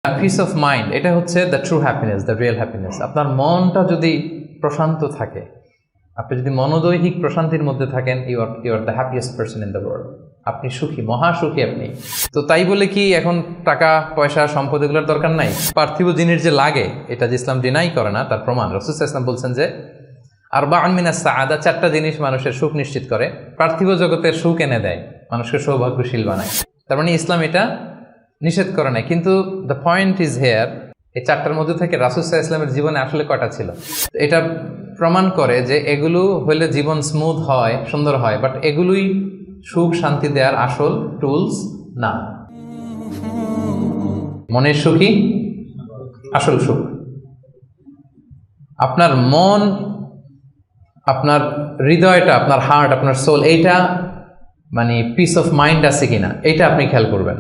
Piece of mind, এটা হচ্ছে the true happiness, the real happiness. আপনার মনটা যদি প্রশান্ত থাকে, আপনি যদি মনোদৈহিক প্রশান্তির মধ্যে থাকেন, you are the happiest person in the world. আপনি সুখী, মহাসুখী আপনি। তো তাই বলে কি এখন টাকা পয়সা সম্পদ এগুলোর দরকার নাই? পার্থিব জিনিস যে লাগে, এটা যে ইসলাম ডিনাই করে না তার প্রমাণ রাসূল সাল্লাল্লাহু আলাইহি ওয়াসাল্লাম বলছেন যে আরবাউন মিনাস সাআদা, চারটা জিনিস মানুষের সুখ নিশ্চিত করে, পার্থিব জগতের সুখ এনে দেয়, মানুষকে সৌভাগ্যশীল বানায়। তার মানে ইসলাম এটা নিষেধ করে নাই। কিন্তু দ্য পয়েন্ট ইজ হেয়ার, এই চারটার মধ্যে থেকে রাসূল সাল্লাল্লাহু আলাইহি ওয়াসাল্লামের জীবনে আসলে কয়টা ছিল? এটা প্রমাণ করে যে এগুলো হলে জীবন স্মুথ হয়, সুন্দর হয়, বাট এগুলোই সুখ শান্তি দেওয়ার আসল টুলস না। মনের সুখই আসল সুখ। আপনার মন, আপনার হৃদয়টা, আপনার হার্ট, আপনার সোল, এইটা মানে পিস অফ মাইন্ড আছে কিনা এইটা আপনি খেয়াল করবেন।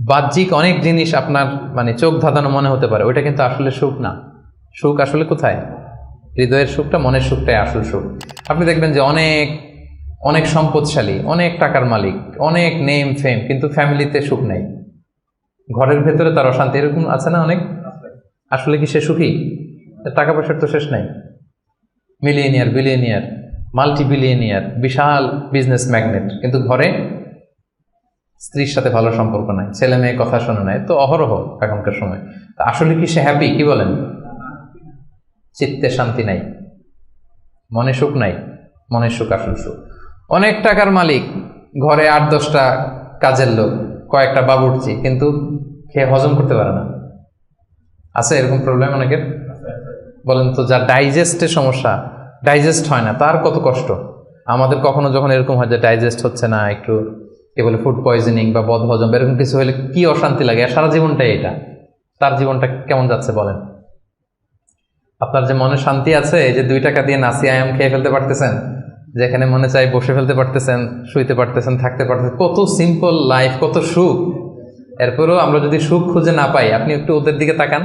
বাহ্যিক অনেক জিনিস আপনার মানে চোখ ধাঁধানো মনে হতে পারে, ওইটা কিন্তু আসলে সুখ না। সুখ আসলে কোথায়? হৃদয়ের সুখটা, মনের সুখটাই আসল সুখ। আপনি দেখবেন যে অনেক অনেক সম্পদশালী, অনেক টাকার মালিক, অনেক নেম ফেম, কিন্তু ফ্যামিলিতে সুখ নেই, ঘরের ভেতরে তার অশান্তি, এরকম আছে না অনেক? আসলে কি সে সুখী? টাকা পয়সার তো শেষ নাই, মিলিয়নিয়ার, বিলিয়নিয়ার, মাল্টি বিলিয়নিয়ার, বিশাল বিজনেস ম্যাগনেট, কিন্তু ঘরে স্ত্রীর সাথে ভালো সম্পর্ক নাই, ছেলে মেয়ে কথা শোনে নাই, তো অহরহ এখনকার সময়। তা আসলে কি সে হ্যাপি? কি বলেন? চিত্তে শান্তি নাই, মনে সুখ নাই। মনের সুখ আসল সুখ। অনেক টাকার মালিক, ঘরে 8-10টা কাজের লোক, কয়েকটা বাবুর্চি, কিন্তু খেয়ে হজম করতে পারে না। আছে এরকম প্রবলেম অনেকের? বলেন তো, যার ডাইজেস্টের সমস্যা, ডাইজেস্ট হয় না, তার কত কষ্ট। আমাদের কখনো যখন এরকম হয় যে ডাইজেস্ট হচ্ছে না, একটু কি বলে ফুড পয়জনিং বা বদ হজম এরকম কিছু হলে কি অশান্তি লাগে, আর সারা জীবনটাই এটা। তার জীবনটা কেমন যাচ্ছে বলেন? আপনার যে মনে শান্তি আছে, এই যে 2 টাকা দিয়ে নাসি আয়াম খেয়ে ফেলতে পারতেছেন, যেখানে মনে চাই বসে ফেলতে পারতেছেন, শুইতে পারতেছেন, থাকতে পারতেছেন, কত সিম্পল লাইফ, কত সুখ। এরপরেও আমরা যদি সুখ খুঁজে না পাই, আপনি একটু ওদের দিকে তাকান,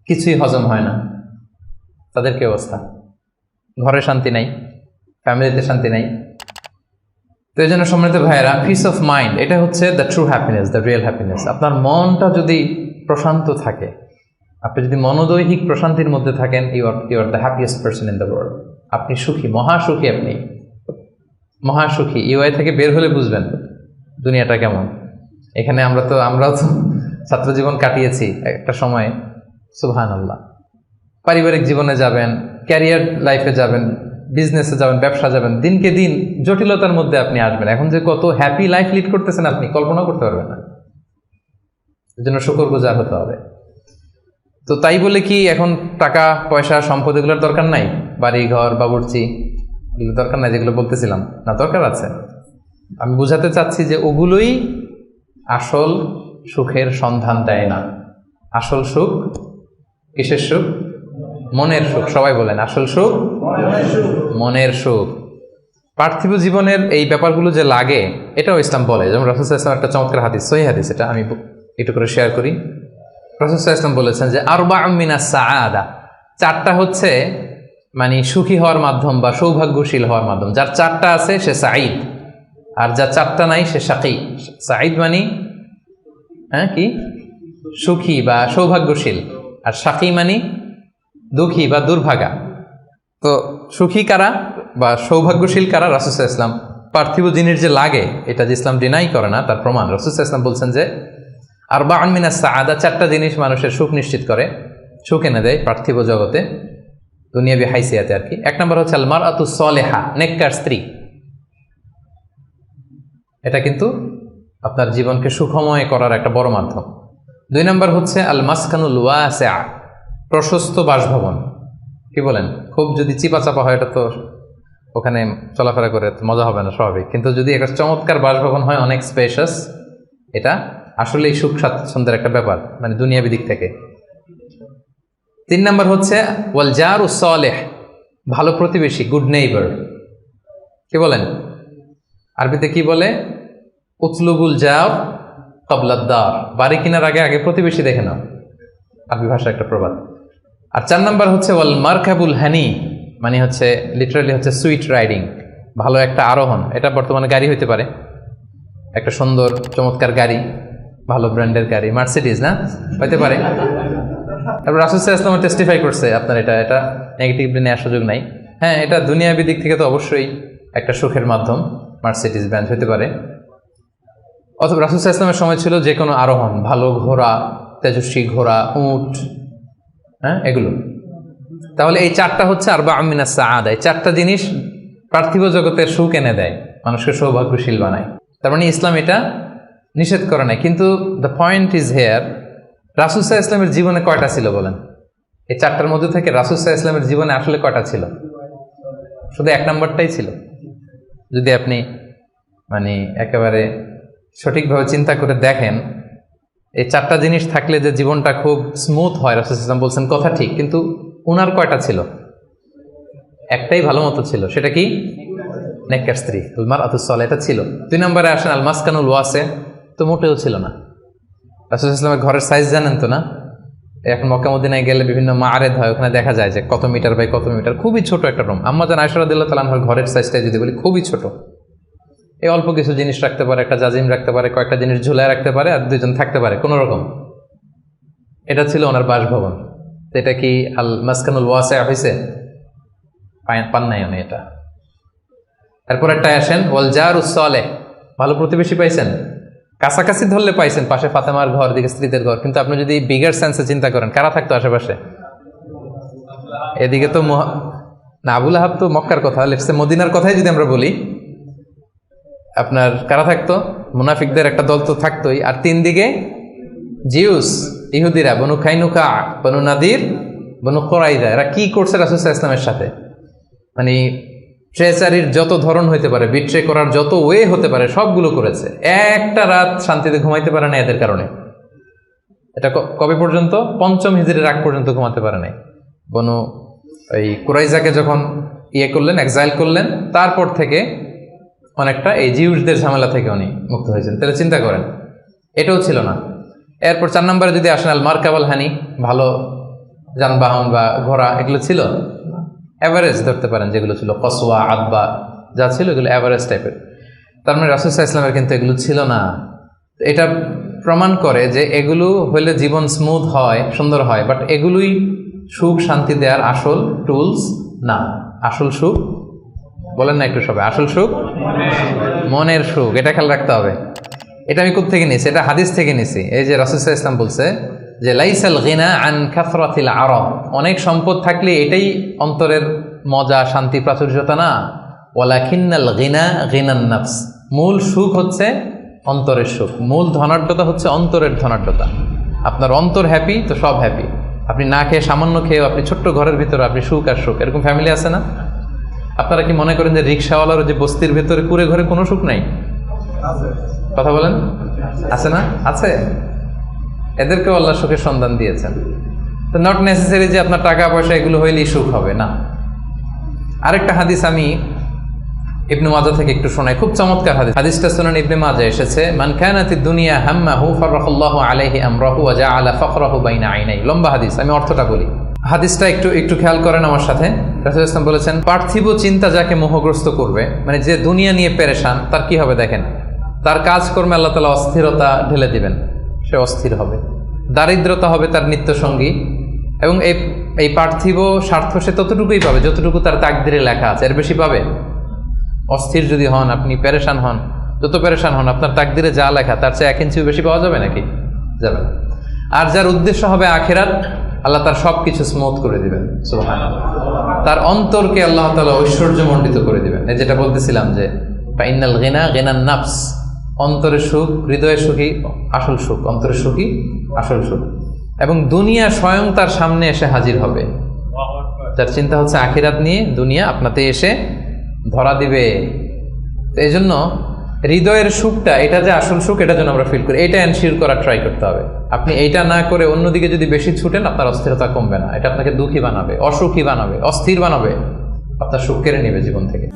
কিছুই হজম হয় না, তাদের কি অবস্থা? ঘরে শান্তি নাই, ফ্যামিলিতে শান্তি নাই। তো এই জন্য সম্মানিত ভাইয়েরা, পিস অফ মাইন্ড, এটা হচ্ছে the true happiness, the real happiness. আপনার মনটা যদি প্রশান্ত থাকে, আপনি যদি মনোদৈহিক প্রশান্তির মধ্যে থাকেন, you are the happiest person in the world. আপনি সুখী, মহাসুখী, আপনি মহাসুখী। ইউআই থেকে বের হলে বুঝবেন দুনিয়াটা কেমন। এখানে আমরাও তো ছাত্র জীবন কাটিয়েছি একটা সময়, সুবহানাল্লাহ। পারিবারিক জীবনে যাবেন, ক্যারিয়ার লাইফে যাবেন, বিজনেসে যাবেন, ব্যবসা যাবেন, দিনকে দিন জটিলতার মধ্যে আপনি আসবেন। এখন যে কত হ্যাপি লাইফ লিড করতেছেন আপনি কল্পনা করতে পারবেন না। এর জন্য শুকরগুজার হতে হবে। তো তাই বলে কি এখন টাকা পয়সা সম্পদ এগুলোর দরকার নাই? বাড়ি ঘর বাবুর্চি এগুলো দরকার নাই যেগুলো বলতেছিলাম না? দরকার আছে। আমি বুঝাতে চাচ্ছি যে ওগুলোই আসল সুখের সন্ধান দেয় না। আসল সুখ কিসের সুখ? মনের সুখ। সবাই বলেন আসল সুখ মনের সুখ। পার্থিব জীবনের এই ব্যাপারগুলো যে লাগে, এটাও ইসলাম বলে। যেমন রাসূল সাল্লাল্লাহু আলাইহি ওয়াসাল্লাম একটা চমৎকার হাদিস, সহিহ হাদিস, এটা আমি একটু করে শেয়ার করি। রাসূল সাল্লাল্লাহু আলাইহি ওয়াসাল্লাম বলেছেন যে আরবাউন মিনাস সাআদা, চারটা হচ্ছে মানে সুখী হওয়ার মাধ্যম বা সৌভাগ্যশীল হওয়ার মাধ্যম। যার চারটা আছে সে সাঈদ, আর যার চারটা নাই সে শাকী। সাঈদ মানে কি? সুখী বা সৌভাগ্যশীল, আর শাকী মানে দুঃখী বা দুর্ভাগা। তো সুখী কারা বা সৌভাগ্যশীল কারা? রাসূল সাল্লাল্লাহু আলাইহি ওয়াসাল্লাম পার্থিব জিনিস যে লাগে, এটা যে ইসলাম ডিনাই করে না তার প্রমাণ রাসূল সাল্লাল্লাহু আলাইহি ওয়াসাল্লাম বলছেন যে আরবাউন মিনাস সাআদা, চারটা জিনিস মানুষের সুখ নিশ্চিত করে, সুখ এনে দেয় পার্থিব জগতে, দুনিয়াবি হাইসিয়াতে আর কি। 1 নম্বর হচ্ছে আল মারআতু সালেহা, নেককার স্ত্রী। এটা কিন্তু আপনার জীবনকে সুখময় করার একটা বড় মাধ্যম। 2 নম্বর হচ্ছে আল মাসকানুল ওয়াসিআ, প্রশস্ত বাসভবন। কি বলেন? খুব যদি চিপা চাপা হয়, এটা তো ওখানে চলাফেরা করে মজা হবে না, স্বাভাবিক। কিন্তু যদি একটা চমৎকার বাসভবন হয়, অনেক স্পেশাস, এটা আসলেই সুখ স্বাচ্ছন্দ্যের একটা ব্যাপার, মানে দুনিয়াবি দিক থেকে। 3 নম্বর হচ্ছে ওয়াল জারুস সালেহ, ভালো প্রতিবেশী, গুড নেইবার। কি বলেন? আরবিতে কি বলে? উতলুবুল জার ক্বাবলাদ দার, বাড়ি কেনার আগে আগে প্রতিবেশী দেখে নাও, আরবি ভাষা একটা প্রবাদ। আর 4 নম্বর হচ্ছে ওয়াল মারকাবুল হানি, মানে হচ্ছে লিটারালি হচ্ছে সুইট রাইডিং, ভালো একটা আরোহণ। এটা বর্তমানে গাড়ি হইতে পারে, একটা সুন্দর চমৎকার গাড়ি, ভালো ব্র্যান্ডের গাড়ি, মার্সিডিজ না হইতে পারে। তারপর রাসূল সাল্লাল্লাহু আলাইহি ওয়াসাল্লাম টেস্টিফাই করছে আপনার এটা নেগেটিভলি নেওয়ার সুযোগ নাই। হ্যাঁ, এটা দুনিয়াবী দিক থেকে তো অবশ্যই একটা সুখের মাধ্যম, মার্সিডিজ ব্র্যান্ড হতে পারে। অথবা রাসূল সাল্লাল্লাহু আলাইহি ওয়াসাল্লামের সময় ছিল যে কোনো আরোহণ, ভালো ঘোড়া, তেজস্বী ঘোড়া, উট, হ্যাঁ এগুলো। তাহলে এই চারটা হচ্ছে আরবাউম মিনাস সাআদা। এই চারটা জিনিস পার্থিব জগতের সুখ এনে দেয়, মানুষকে সৌভাগ্যশীল বানায়। তার মানে ইসলাম এটা নিষেধ করে নাই। কিন্তু দ্য পয়েন্ট ইজ হেয়ার, রাসূল সাল্লাল্লাহু আলাইহি ওয়াসাল্লামের জীবনে কয়টা ছিল বলেন? এই চারটার মধ্যে থেকে রাসূল সাল্লাল্লাহু আলাইহি ওয়াসাল্লামের জীবনে আসলে কয়টা ছিল? শুধু এক নম্বরটাই ছিল। যদি আপনি মানে একেবারে সঠিকভাবে চিন্তা করে দেখেন, এই চারটা জিনিস থাকলে যে জীবনটা খুব স্মুথ হয়, রাসূল সাল্লাল্লাহু আলাইহি ওয়াসাল্লাম বলছেন কথা ঠিক, কিন্তু উনার কয়টা ছিল? একটাই ভালো মতো ছিল। সেটা কি? নেককার স্ত্রী, আল মারআতুস সালিহা, এটা ছিল। 2 নম্বরে আসেন আল মাসকানুল ওয়াসি, তো মোটেও ছিল না। রাসূল সাল্লাল্লাহু আলাইহি ওয়াসাল্লামের ঘরের সাইজ জানেন তো না? এখন মক্কা মদিনায় গেলে বিভিন্ন মাআরেদ হয়, ওখানে দেখা যায় যে কত মিটার বাই কত মিটার, খুবই ছোট একটা রুম। আম্মা জান আয়েশা রাদিয়াল্লাহু তাআলা আনহার ঘরের সাইজটা যদি বলি, খুবই ছোট। এই অল্প কিছু জিনিস রাখতে পারে, একটা জাজিম রাখতে পারে, কয়েকটা জিনিস ঝুলায় রাখতে পারে, আর দুইজন থাকতে পারে কোনো রকম। এটা ছিল ওনার বাসভবন। এটা কি আল মাসকানুল ওয়াসি হইছে? পান নাই উনি এটা। এরপর একটা আসেন ওয়াল জারুস সালেহ, ভালো প্রতিবেশী পাইছেন, কাছাকাছি ধরলে পাইছেন, পাশে ফাতেমার ঘর, দিকে স্ত্রীদের ঘর। কিন্তু আপনি যদি বিগার সেন্সে চিন্তা করেন, কারা থাকতো আশেপাশে? এদিকে তো না, আবুল আহাব তো মক্কার কথা, লেটসে মদিনার কথাই যদি আমরা বলি, আপনার কারা থাকতো? মুনাফিকদের একটা দল তো থাকতোই, আর 3 দিকে জিউস, ইহুদিরা, বনু কাইনুকা, বনু নাদির, বনু কুরাইযা। এরা কি করছে রাসূল সাল্লাল্লাহু আলাইহি ওয়াসাল্লামের সাথে? মানে ট্রেচারির যত ধরন হইতে পারে, বিট্রে করার যত ওয়ে হতে পারে, সবগুলো করেছে। একটা রাত শান্তিতে ঘুমাইতে পারে না এদের কারণে। এটা কবে পর্যন্ত? 5ম হিজরির আগ পর্যন্ত ঘুমাতে পারে নাই। বনু ওই কুরাইজাকে যখন করলেন, এক্সাইল করলেন, তারপর থেকে অনেকটা এই জিউসদের ঝামেলা থেকে উনি মুক্ত হয়েছেন। তাহলে চিন্তা করেন, এটাও ছিল না। এরপর 4 নম্বরে যদি আসেন আল মারকাবাল হানি, ভালো যানবাহন বা ঘোড়া, এগুলো ছিল। অ্যাভারেজ ধরতে পারেন যেগুলো ছিল, কসওয়া, আদবা যা ছিল এগুলো অ্যাভারেজ টাইপের। তার মানে রাসূল সাল্লাল্লাহু আলাইহি ওয়াসাল্লামের কিন্তু এগুলো ছিল না। এটা প্রমাণ করে যে এগুলো হইলে জীবন স্মুথ হয়, সুন্দর হয়, বাট এগুলোই সুখ শান্তি দেওয়ার আসল টুলস না। আসল সুখ বলেন না একটু সবাই, আসল সুখ মনের সুখ। এটা খেয়াল রাখতে হবে। এটা আমি কোত্থেকে নিয়েছি? এটা হাদিস থেকে নিয়েছি। এই যে রাসূল সাল্লাল্লাহু আলাইহি ওয়াসাল্লাম বলছে যে লাইসাল গিনা আন কাসরাতিল আরাব, অনেক সম্পদ থাকলে এটাই অন্তরের মজা, শান্তি, প্রাচুর্যতা না। ওয়ালাকিন্নাল গিনা গিনান নাফস, মূল সুখ হচ্ছে অন্তরের সুখ, মূল ধনাঢ্যতা হচ্ছে অন্তরের ধনাঢ্যতা। আপনার অন্তর হ্যাপি তো সব হ্যাপি। আপনি না খেয়ে, সামান্য খেয়েও, আপনি ছোট্ট ঘরের ভিতরে আপনি সুখ আর সুখ, এরকম ফ্যামিলি আছে না? আপনারা কি মনে করেন যে রিক্সাওয়ালার যে বস্তির ভেতরে কুড়ে ঘরে কোনো সুখ নাই? কথা বলেন, আছে না? আছে। এদেরকেও আল্লাহ সুখের সন্ধান দিয়েছেন। তো নট নেসেসারি যে আপনার টাকা পয়সা এগুলো হইলেই সুখ হবে না। আরেকটা হাদিস আমি ইবনে মাজাহ থেকে একটু শোনাই, খুব চমৎকার হাদিস। হাদিসটা সুনান ইবনে মাজাহ এসেছে, মান কানাতিদ দুনিয়া হাম্মাহু ফারাখাল্লাহু আলাইহি আমরাহু ওয়া জাআলা ফাকরাহু বাইনা আইনাই। লম্বা হাদিস, আমি অর্থটা বলি। হাদিসটা একটু খেয়াল করেন আমার সাথে। রাসূল সাল্লাল্লাহু আলাইহি ওয়াসাল্লাম বলেছেন, পার্থিব চিন্তা যাকে মোহগ্রস্ত করবে, মানে যে দুনিয়া নিয়ে পেরেশান, তার কি হবে দেখেন? তার কাজকর্মে আল্লাহ তাআলা অস্থিরতা ঢেলে দিবেন, সে অস্থির হবে। দারিদ্রতা হবে তার নিত্যসঙ্গী, এবং এই পার্থিব স্বার্থ সে ততটুকুই পাবে যতটুকু তার তাকদিরে লেখা আছে, এর বেশি পাবে? অস্থির যদি হন, আপনি পেরেশান হন, যত পেরেশান হন, আপনার তাকদিরে যা লেখা তার চেয়ে 1 ইঞ্চিও বেশি পাওয়া যাবে নাকি? যাবে। আর যার উদ্দেশ্য হবে আখিরাত, আল্লাহ তার সব কিছু স্মুথ করে দিবেন, সুবহানাল্লাহ। তার অন্তরকে আল্লাহ তাআলা ঐশ্বর্যমণ্ডিত করে দিবেন। এই যেটা বলতেছিলাম যে ফাইনাল গিনা গিনান নাফস, অন্তরের সুখ, হৃদয়ের সুখী আসল সুখ, অন্তরের সুখী আসল সুখ। এবং দুনিয়া স্বয়ং তার সামনে এসে হাজির হবে। যার চিন্তা হচ্ছে আখিরাত নিয়ে, দুনিয়া আপনাতে এসে ধরা দিবে। তো এই জন্য হৃদয়ের সুখটা, এটা যে আসল সুখ, এটা যেন আমরা ফিল করি, এটা এনশিওর করার ট্রাই করতে হবে। আপনি এইটা না করে অন্যদিকে যদি বেশি ছুটেন, আপনার অস্থিরতা কমবে না, এটা আপনাকে দুঃখী বানাবে, অসুখী বানাবে, অস্থির বানাবে, আপনার সুখ কেড়ে নেবে জীবন থেকে।